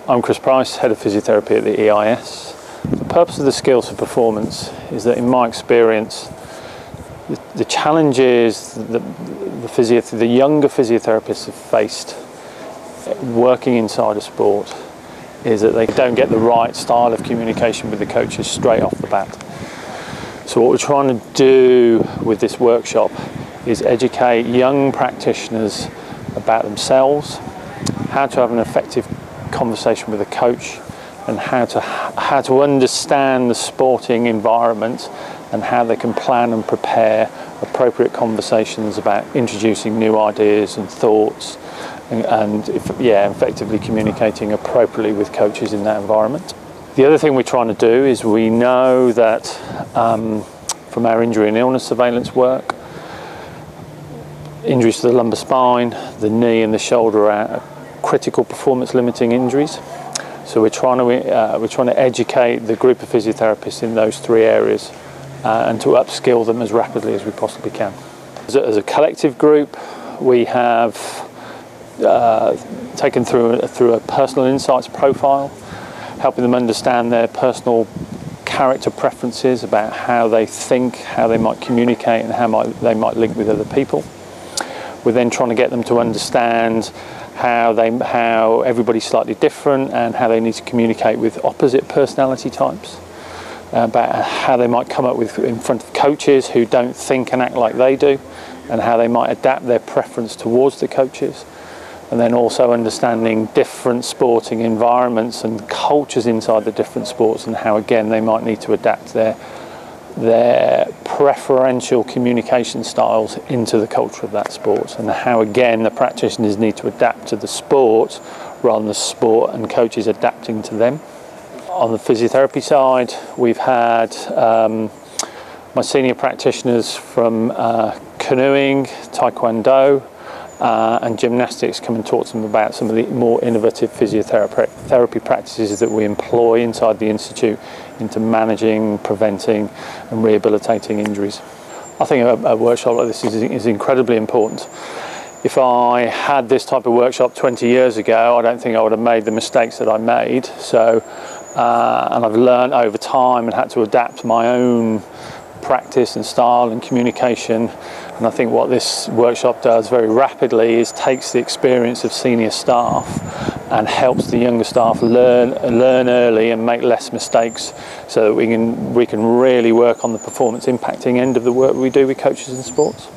I'm Chris Price, Head of Physiotherapy at the EIS. The purpose of the Skills for Performance is that, in my experience, the challenges that the younger physiotherapists have faced working inside a sport is that they don't get the right style of communication with the coaches straight off the bat. So what we're trying to do with this workshop is educate young practitioners about themselves, how to have an effective conversation with a coach, and how to understand the sporting environment and how they can plan and prepare appropriate conversations about introducing new ideas and thoughts and effectively communicating appropriately with coaches in that environment. The other thing we're trying to do is, we know that from our injury and illness surveillance work, injuries to the lumbar spine, the knee and the shoulder are critical performance limiting injuries. So we're trying to educate the group of physiotherapists in those three areas and to upskill them as rapidly as we possibly can. As a collective group, we have taken through a personal insights profile, helping them understand their personal character preferences about how they think, how they might communicate, and how they might link with other people. We're then trying to get them to understand how everybody's slightly different and how they need to communicate with opposite personality types, about how they might come up with in front of coaches who don't think and act like they do, and how they might adapt their preference towards the coaches. And then also understanding different sporting environments and cultures inside the different sports, and how again they might need to adapt their preferential communication styles into the culture of that sport, and how again the practitioners need to adapt to the sport rather than the sport and coaches adapting to them. On the physiotherapy side, we've had my senior practitioners from canoeing, taekwondo and gymnastics come and talk to them about some of the more innovative physiotherapy practices that we employ inside the Institute into managing, preventing and rehabilitating injuries. I think a workshop like this is incredibly important. If I had this type of workshop 20 years ago, I don't think I would have made the mistakes that I made. And I've learned over time and had to adapt my own practice and style and communication. And I think what this workshop does very rapidly is takes the experience of senior staff and helps the younger staff learn early and make less mistakes, so that we can really work on the performance impacting end of the work we do with coaches in sports.